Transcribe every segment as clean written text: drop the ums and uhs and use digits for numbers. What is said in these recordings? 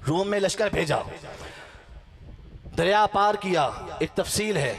रोम में लश्कर भेजा, दरिया पार किया। एक तफसील है,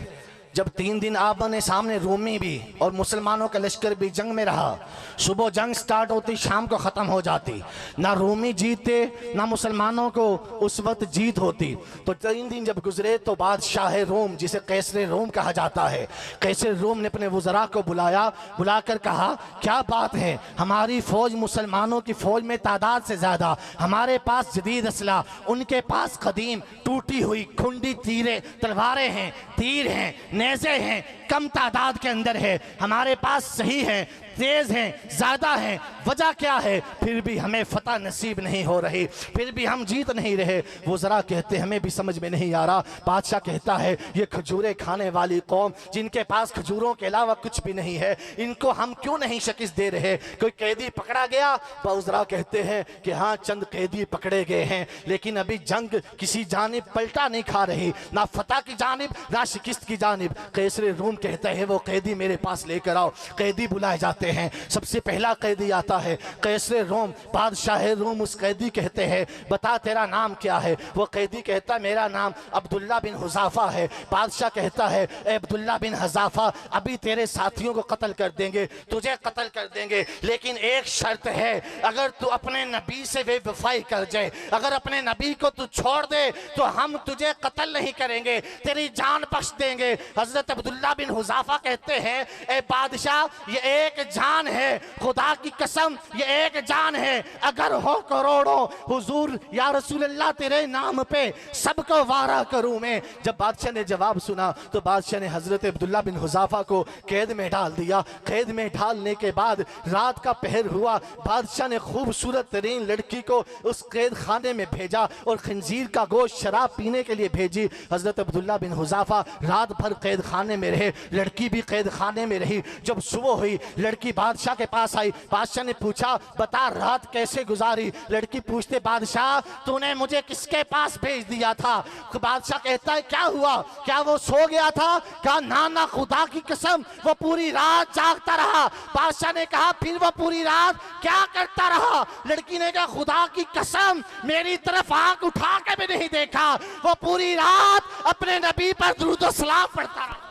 जब 3 दिन आमने सामने रोमी भी और मुसलमानों का लश्कर भी जंग में रहा, सुबह जंग स्टार्ट होती, शाम को ख़त्म हो जाती, ना रोमी जीतते ना मुसलमानों को उस वक्त जीत होती। तो 3 दिन जब गुजरे तो बादशाह रोम, जिसे कैसर रोम कहा जाता है, कैसर रोम ने अपने वज़रा को बुलाया, बुलाकर कहा क्या बात है, हमारी फ़ौज मुसलमानों की फ़ौज में तादाद से ज़्यादा, हमारे पास जदीद असला, उनके पास कदीम टूटी हुई खुंडी तीरें तलवारें हैं, तीर हैं, नेज़े हैं, कम तादाद के अंदर है, हमारे पास सही है, तेज हैं, ज़्यादा हैं, वजह क्या है, फिर भी हमें फतह नसीब नहीं हो रही, फिर भी हम जीत नहीं रहे। वो ज़रा कहते हमें भी समझ में नहीं आ रहा। बादशाह कहता है ये खजूरें खाने वाली कौम, जिनके पास खजूरों के अलावा कुछ भी नहीं है, इनको हम क्यों नहीं शिकस्त दे रहे। कोई कैदी पकड़ा गया, ज़रा कहते हैं कि हाँ चंद कैदी पकड़े गए हैं, लेकिन अभी जंग किसी जानिब पलटा नहीं खा रही, ना फतह की जानिब ना शिकस्त की जानिब। कैसर रूम कहता है वो कैदी मेरे पास लेकर आओ। कैदी बुलाए जाते हैं। सबसे पहला कैदी आता है, कैसर रोम, बादशाह रोम उस कैदी कहते हैं बता तेरा नाम क्या है। वो कैदी कहता मेरा नाम अब्दुल्ला बिन हुज़ाफा है। बादशाह कहता है ए अब्दुल्ला बिन हुज़ाफा, अभी तेरे साथियों को कत्ल कर देंगे, तुझे कत्ल कर देंगे, लेकिन एक शर्त है, अगर तू अपने नबी से बेवफाई कर जाए, अगर अपने नबी को तू छोड़ दे तो हम तुझे कत्ल नहीं करेंगे, तेरी जान बख्श देंगे। हजरत अब्दुल्ला बिन हुज़ाफा कहते हैं ए बादशाह ये एक जान है, खुदा की कसम ये एक जान है, अगर हो करोड़ों हुजूर या रसूलल्लाह तेरे नाम पे सबको वारा करूं मैं। जब बादशाह ने जवाब सुना तो बादशाह ने हजरत अब्दुल्ला बिन हुज़ाफा को कैद में डाल दिया। कैद में डालने के बाद रात का पहर हुआ, बादशाह ने खूबसूरत तरीन लड़की को उस कैद खाने में भेजा और खंजीर का गोश्त शराब पीने के लिए भेजी। हजरत अब्दुल्ला बिन हुज़ाफा रात भर कैद खाने में रहे, लड़की भी कैद खाने में रही। जब सुबह हुई लड़की बादशाह के पास आई, बादशाह ने पूछा बता रात कैसे गुजारी। लड़की पूछते बादशाह तूने मुझे किसके पास भेज दिया था। बादशाह कहता है क्या हुआ, क्या वो सो गया था। कहा ना ना खुदा की कसम वो पूरी रात जागता रहा। बादशाह ने कहा फिर वो पूरी रात क्या करता रहा। लड़की ने कहा खुदा की कसम मेरी तरफ आंख उठा के भी नहीं देखा, वो पूरी रात अपने नबी पर दुरूद व सलाम पढ़ता रहा।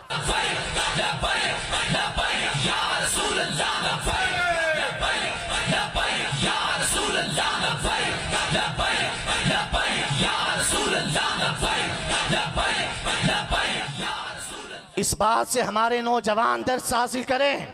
इस बात से हमारे नौजवान दर्स हासिल करें,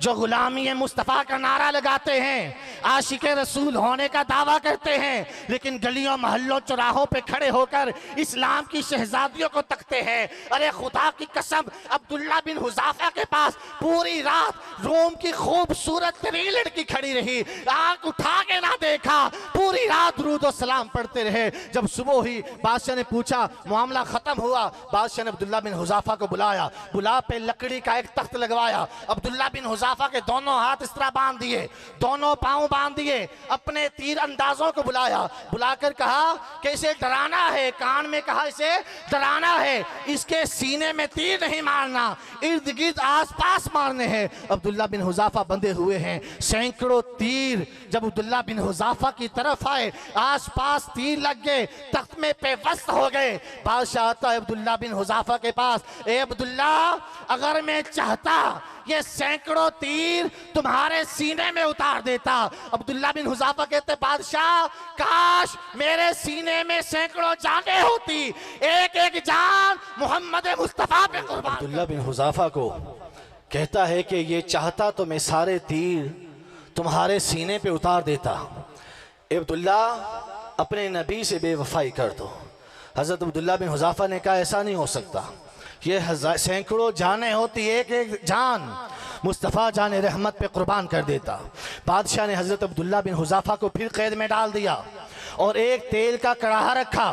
जो गुलामी मुस्तफ़ा का नारा लगाते हैं, आशिक रसूल होने का दावा करते हैं, लेकिन गलियों महल्लों चौराहों पे खड़े होकर इस्लाम की शहजादियों को तकते हैं। अरे खुदा की कसम अब्दुल्ला बिन हुज़ाफा के पास पूरी रात रोम की खूबसूरत तरीन लड़की खड़ी रही, आंख उठा के ना देखा, पूरी रात दुरूद व सलाम पढ़ते रहे। जब सुबह हुई बादशाह ने पूछा, मामला खत्म हुआ, बादशाह ने अब्दुल्ला बिन हुज़ाफा को बुलाया, बुला पे लकड़ी का एक तख्त लगवाया, अब्दुल्ला बिन हुज़ाफा के दोनों हाथ इस तरह बांध दिए, दोनों पांव बांध दिए, अपने तीर अंदाजों को बुलाया, बुलाकर कहा कि इसे डराना है, कान में कहा इसे डराना है, इसके सीने में तीर नहीं मारना, इर्द गिर्द आसपास मारने हैं। अब्दुल्ला बिन हुज़ाफा बंधे हुए हैं, सैकड़ों तीर जब अब्दुल्ला बिन हुज़ाफा की तरफ आए, आसपास तीर लग गए, तख्त में पेवस्त हो गए। बादशाह आता है अब्दुल्ला बिन हुज़ाफा के पास, ए अब्दुल्ला अगर मैं चाहता ये सैकड़ों तीर तुम्हारे सीने में उतार देता। अब्दुल्ला बिन हुज़ाफा कहते बादशाह काश मेरे सीने में सैकड़ों जानें होती, एक एक जान मोहम्मद मुस्तफ़ा पे कुर्बान। अब्दुल्ला बिन हुज़ाफा को कहता है कि ये चाहता तो मैं सारे तीर तुम्हारे सीने पे उतार देता। अब्दुल्ला अपने नबी से बेवफाई कर दो। हज़रत अब्दुल्ला बिन हुज़ाफा ने कहा ऐसा नहीं हो सकता, ये सैकड़ों जानें होती, एक एक जान मुस्तफ़ा जान रहमत पे कुर्बान कर देता। बादशाह ने हज़रत अब्दुल्ला बिन हुज़ाफा को फिर कैद में डाल दिया और एक तेल का कड़ाहा रखा,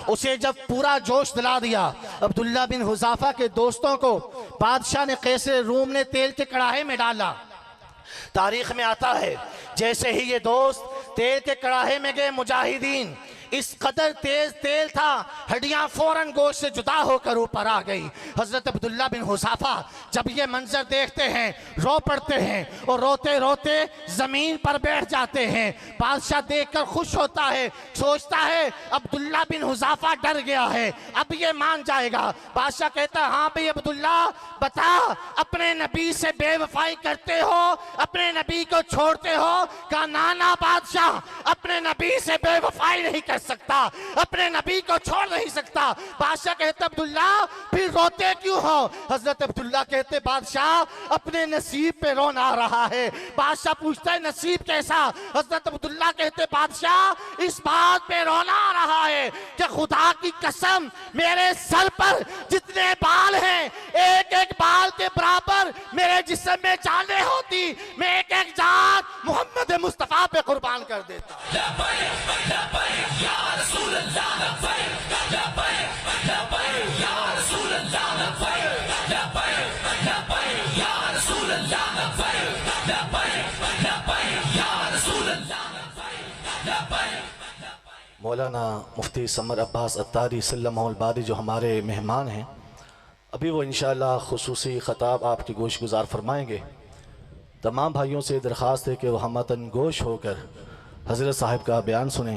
उसे जब पूरा जोश दिला दिया, अब्दुल्ला बिन हुज़ाफा के दोस्तों को बादशाह ने कैसर रूम ने तेल के कड़ाहे में डाला। तारीख में आता है जैसे ही ये दोस्त तेल के कड़ाहे में गए, मुजाहिदीन इस कदर तेज तेल था, हड्डियां फौरन गोश्त से जुदा होकर ऊपर आ गई। हजरत अब्दुल्ला बिन हुज़ाफा जब ये मंजर देखते हैं रो पड़ते हैं और रोते रोते जमीन पर बैठ जाते हैं। बादशाह देखकर खुश होता है, सोचता है अब्दुल्ला बिन हुज़ाफा डर गया है, अब ये मान जाएगा। बादशाह कहता है हाँ भाई अब्दुल्ला, बता अपने नबी से बेवफाई करते हो, अपने नबी को छोड़ते हो? कहा ना ना बादशाह, अपने नबी से बेवफाई नहीं कर सकता, अपने नबी को छोड़ नहीं सकता। बादशाह कहते अब्दुल्ला फिर रोते क्यों हो? हजरत अब्दुल्ला कहते बादशाह अपने नसीब पे रोना आ रहा है। बादशाह पूछता है नसीब कैसा? हजरत अब्दुल्ला कहते बादशाह इस बात पे रोना आ रहा है कि खुदा की कसम मेरे सर पर जितने बाल हैं एक एक बाल के बराबर मेरे जिस्म में जाने होती, मैं एक एक जान मोहम्मद मुस्तफा पे कुर्बान कर देता। मौलाना मुफ्ती समर अब्बास अत्तारी सल्लल्लाहु अलैहि जो हमारे मेहमान हैं, अभी वो इंशाअल्लाह खुसूसी ख़ताब आपकी गोश गुजार फरमाएंगे। तमाम भाइयों से दरख्वास्त है कि वह हमतन गोश होकर हज़रत साहब का बयान सुने।